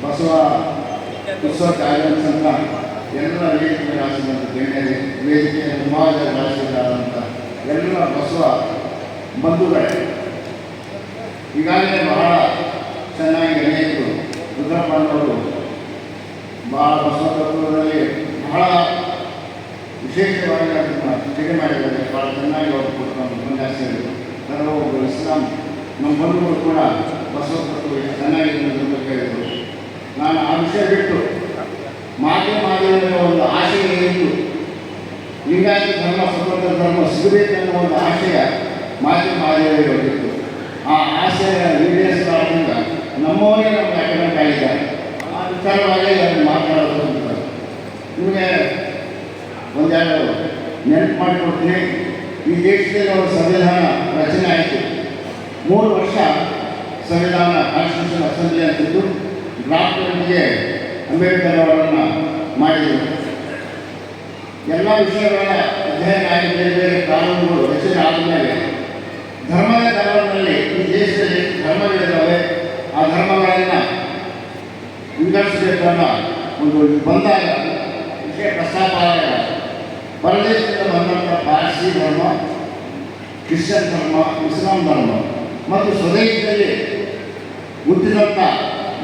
ಬಸವ ಉತ್ಸವಕ್ಕೆ ಆಗಮಿಸಿದಂಥ ಎಲ್ಲ ವೇದಿಕೆ ರಾಸಿದಂಥ ಗಣ್ಯರೇ, ವೇದಿಕೆಯ ಮುಂಭಾಗದ ರಾಶಿಯಾದಂಥ ಎಲ್ಲ ಬಸವ ಬಂಧುಗಳೇ, ಈಗಾಗಲೇ ಬಹಳ ಚೆನ್ನಾಗಿ ಅನೇಕರು ರುದ್ರಪ್ಪನವರು ಬಹಳ ಬಸವ ತತ್ವದಲ್ಲಿ ಬಹಳ ವಿಶೇಷವಾಗಿ ಅದನ್ನು ಸೃಷ್ಟಿ ಮಾಡಿದ್ದಾರೆ. ಭಾಳ ಚೆನ್ನಾಗಿ ಅವರು ಕೊಟ್ಟು ಉಪನ್ಯಾಸಗಳು ಒಬ್ಬರು ಇಸ್ಲಾಂ ನಮ್ಮ ಬಂಧುಗಳು ಕೂಡ ಬಸವ ತತ್ವ ಚೆನ್ನಾಗಿ ಹೇಳಿದರು. ನಾನು ಆ ವಿಷಯ ಬಿಟ್ಟು ಮಾಧ್ಯಮದ ಒಂದು ಆಶಯ ಇತ್ತು, ಲಿಂಗಾಯತ ಧರ್ಮ ಸ್ವತಂತ್ರ ಧರ್ಮ ಸಿಗಬೇಕೆನ್ನುವ ಒಂದು ಆಶಯ ಮಾಧ್ಯಮವಾಗಿತ್ತು. ಆ ಆಶಯ ಈಡೇರಿಸಲಾದ್ರಿಂದ ನಮ್ಮವರೇ ನಮಗೆ ಅಕಡೆಂಟ್ ಆಗಿದ್ದಾರೆ. ಆ ವಿಚಾರವಾಗಿ ಅದನ್ನು ಮಾತನಾಡೋದು ಅಂತಾರೆ. ನಿಮಗೆ ಒಂದೆರಡು ನೆನಪು ಮಾಡಿಕೊಡ್ತೀನಿ. ಈ ದೇಶದಲ್ಲಿ ಒಂದು ಸಂವಿಧಾನ ರಚನೆ ಆಯಿತು. 3 ವರ್ಷ ಸಂವಿಧಾನ ಕಾನ್ಸ್ಟಿಟ್ಯೂಷನ್ ಅಸೆಂಬ್ಲಿ ಅಂತಿದ್ದು ಡ್ರಾಫ್ಟ್ಗೆ ಅಂಬೇಡ್ಕರ್ ಅವರನ್ನು ಮಾಡಿದರು. ಎಲ್ಲ ವಿಷಯಗಳ ಅಧ್ಯಯನ ಆಗಿ ಬೇರೆ ಬೇರೆ ಕಾನೂನುಗಳು ರಚನೆ ಆದಮೇಲೆ ಧರ್ಮದ ಕಾನೂನಿನಲ್ಲಿ ಈ ದೇಶದಲ್ಲಿ ಧರ್ಮಗಳಿದ್ದಾವೆ, ಆ ಧರ್ಮಗಳನ್ನು ವಿಂಗಡಿಸಬೇಕು ಅನ್ನೋ ಒಂದು ಬಂದಾಗ ವಿಷಯ ಪ್ರಸ್ತಾಪ ಆದಾಗ ಪರದೇಶದಿಂದ ಬಂದಂಥ ಪಾರ್ಸಿ ಧರ್ಮ, ಕ್ರಿಶ್ಚಿಯನ್ ಧರ್ಮ, ಇಸ್ಲಾಂ ಧರ್ಮ ಮತ್ತು ಸ್ವದೇಶದಲ್ಲಿ ಹುಟ್ಟಿದಂಥ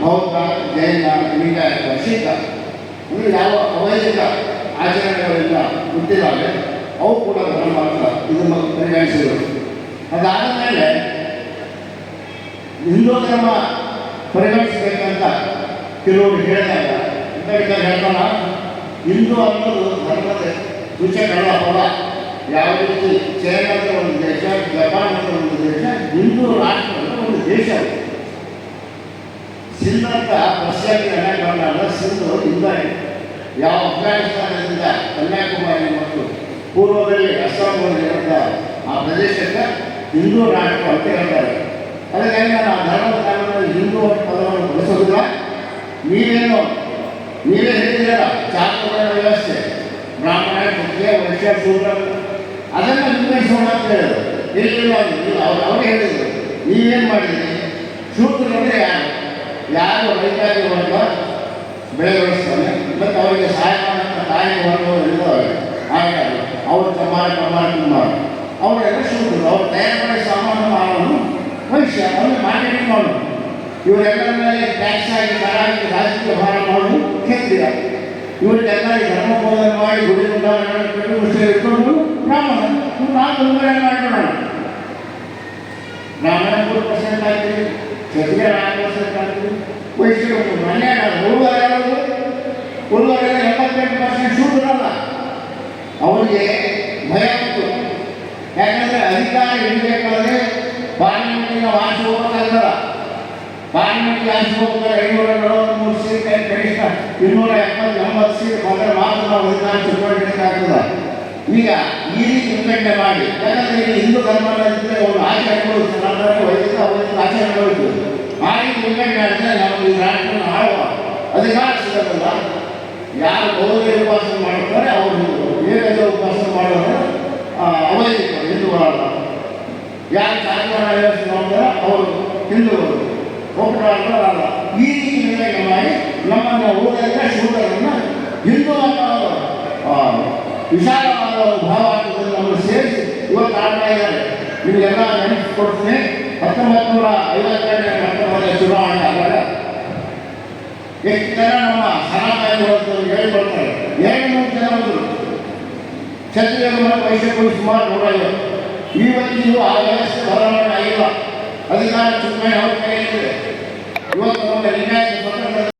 ಬೌದ್ಧ, ಜೈನ, ಲಿಂಗಾಯತ, ಶೀತ ಅಂದರೆ ಯಾವ ಅವೈದಿಕ ಆಚರಣೆಗಳಿಂದ ಹುಟ್ಟಿದಾವೆ ಅವು ಕೂಡ ಧರ್ಮ ಅಂತ ಇದನ್ನು ಪರಿಗಣಿಸಿದರು. ಅದಾದ ಮೇಲೆ ಹಿಂದೂ ಧರ್ಮ ಪರಿಗಣಿಸಬೇಕಂತ ಕೆಲವರು ಹೇಳಿದಾಗ ಅಂಬೇಡ್ಕರ್ ಹೇಳ್ತಾನ, ಹಿಂದೂ ಅನ್ನೋದು ಧರ್ಮದ ಸೂಚಕಗಳ ಪದ. ಯಾವ ರೀತಿ ಚೈನಾ ಅಂದರೆ ಒಂದು ದೇಶ, ಜಪಾನ್ ಅಂದರೆ ಒಂದು ದೇಶ, ಹಿಂದೂ ರಾಷ್ಟ್ರ ಅಂದರೆ ಒಂದು ದೇಶ. ಸಿಂಧ್ ಅಂತ ರಷ್ಯಾಕ್ಕೆ ಅನಾಕೊಂಡಾಗ ಸಿಂಧು ಹಿಂದ ಯಾವ ಅಫ್ಘಾನಿಸ್ತಾನದಿಂದ ಕನ್ಯಾಕುಮಾರಿ ಮತ್ತು ಪೂರ್ವದಲ್ಲಿ ಅಸ್ಸಾಂವರೆಗಿರುವಂಥ ಆ ಪ್ರದೇಶಕ್ಕೆ ಹಿಂದೂ ರಾಷ್ಟ್ರ ಅಂತ ಹೇಳ್ತಾರೆ. ಅದಕ್ಕಾಗಿ ನಾನು ಆ ಧರ್ಮದ ಕಾರಣದಲ್ಲಿ ಹಿಂದೂ ಪದವನ್ನು ಬಳಸೋದಿಲ್ಲ. ನೀವೇ ಹೇಳಿದ್ದೀರ ಚಾತುರ್ವರ್ಣ ವ್ಯವಸ್ಥೆ, ಬ್ರಾಹ್ಮಣ, ಕ್ಷತ್ರಿಯ, ವೈಶ್ಯ, ಶೂದ್ರ, ಅದನ್ನು ನಿರ್ವಹಿಸೋಣ ಅಂತ ಹೇಳಿದರು. ಎಲ್ಲಿಲ್ಲ ಅವ್ರಿಗೆ ಹೇಳಿದರು, ನೀವೇನು ಮಾಡಿದ್ರಿ? ಶೂದ್ರರಂದರೆ ಯಾರು ರೈತಾಗಿ ವರ್ಗ ಬೆಳೆ ಬೆಳೆಸ್ತಾನೆ ಮತ್ತು ಅವರಿಗೆ ಸಹಾಯ ಮಾಡೋಂಥ ತಾಯಿ ವರ್ಗಗಳು ಇದ್ದಾವೆ, ಹಾಗಾಗಿ ಅವರು ಟಮಾಟ ಅವರೆಲ್ಲ ಶೂದ್ರರು. ಅವ್ರು ತಯಾರು ಮಾಡಿ ಸಾಮಾನು ಮಾಡೋನು ವೈಶ್ಯ, ಅವ್ರಿಗೆ ಮಾರ್ಕೆಟಿಂಗ್ ಮಾಡೋದು. ಇವರೆಲ್ಲರ ಮೇಲೆ ಟ್ಯಾಕ್ಸ್ ಆಗಿ ಹಾಕಿ ರಾಜಕೀಯ ಭಾರ ಮಾಡೋದು ಕ್ಷತ್ರಿಯ. ಇವರಿಗೆಲ್ಲ ಧರ್ಮ ಬೋಧನೆ ಮಾಡಿ ಗುಡಿ ಉಂಟಾಗಿ ವಿಷಯ ಇಟ್ಕೊಂಡು ಬ್ರಾಹ್ಮಣ. ನಾವು ತೊಂದರೆ ಮಾಡಿಬಿಡೋಣ. ಬ್ರಾಹ್ಮಣ 3% ಆಗ್ತೀವಿ, ಕ್ಷತ್ರಿಯ 4% ಆಗ್ತೀವಿ, ವೈಶ್ಯ ಮನೆ ಉಳಿದವರೆಲ್ಲ 78% ಶೂದ್ರಲ್ಲ. ಅವರಿಗೆ ಭಯ ಇತ್ತು. ಯಾಕಂದರೆ ಅಧಿಕಾರ ಹಿಡಿಬೇಕಾದ್ರೆ ಪಾರ್ಲಿಮೆಂಟಿನ ವಾಸಿ ಹೋಗ್ಬೇಕಾಗಲ್ಲ. ಪಾರ್ಲಿಮೆಂಟ್ಗೆ ಆಚೆ ಹೋಗ್ತಾರೆ 543 ಸೀಟ್, ಕನಿಷ್ಠ 270 ಸೀಟ್ ಬಂದರೆ ಮಾತ್ರ ನಾವು ಅಧಿಕಾರ ಚುನಾವಣೆಗಾಗ್ತದೆ. ಈಗ ಈ ರೀತಿ ವಿಂಗಡಣೆ ಮಾಡಿ, ಯಾಕಂದರೆ ಇಲ್ಲಿ ಹಿಂದೂ ಧರ್ಮದಲ್ಲಿ ಒಂದು ಆಚರಣೆಗಳು ವೈದಿಕ ಅವೈದಿಕ ಆಚರಣೆಗಳು ಆ ರೀತಿ ವಿಂಗಡಣೆ ಮಾಡಿದ್ರೆ ನಮಗೆ ಈ ರಾಷ್ಟ್ರವನ್ನು ಆಳುವ ಅಧಿಕಾರ ಸಿಗೋದಿಲ್ಲ. ಯಾರು ಬೌದ್ಧ ಉಪಾಸನೆ ಮಾಡುತ್ತಾರೆ ಅವರು ಏಕದ ಉಪಾಸನೆ ಮಾಡೋರು ಅವೈದಿಕರು, ಹಿಂದೂಗಳಲ್ಲ. ಯಾರು ಚಾತುರ್ವರ್ಣ ವ್ಯವಸ್ಥೆ ಮಾಡ್ತಾರೆ ಅವರು ಹಿಂದೂಗಳು, ಒಬ್ಬರಲ್ಲ. ಈ ರೀತಿ ವಿಂಗಡಣೆ ಮಾಡಿ ನಮ್ಮನ್ನು ಊರಿನ ಶೂದ್ರರನ್ನು ಹಿಂದೂ ಅನ್ನೋ ವಿಶಾಲವಾದ ಭಾವಾರ್ಥದಲ್ಲಿ ನಮ್ಮನ್ನು ಸೇರಿಸಿ ಇವತ್ತು ಆಡ್ತಾ ಇದ್ದಾರೆ. ನಿಮಗೆಲ್ಲ ನೆನಪಿಸ್ಕೊಡ್ತೀನಿ, 1952ನೇ ಚುನಾವಣೆ ಆದಾಗ ಎಷ್ಟು ಜನ ನಮ್ಮ ಸನಾತನಿಗಳು ಹೇಳಿಕೊಡ್ತಾರೆ. 200 ಜನ ಬಂದರು. ಕ್ಷತ್ರಿಯರು ಮತ್ತು ವೈಶ್ಯರು ಸುಮಾರು 150. ಇವತ್ತಿಗೂ ಆ ವ್ಯವಸ್ಥೆ ಬದಲಾವಣೆ ಆಗಿಲ್ಲ. ಅಧಿಕಾರ ಚುನಾವಣೆ ಅವ್ರ ಕೈಯಲ್ಲಿದೆ. ಇವತ್ತು ನಮ್ಮ ಲಿಂಗಾಯತ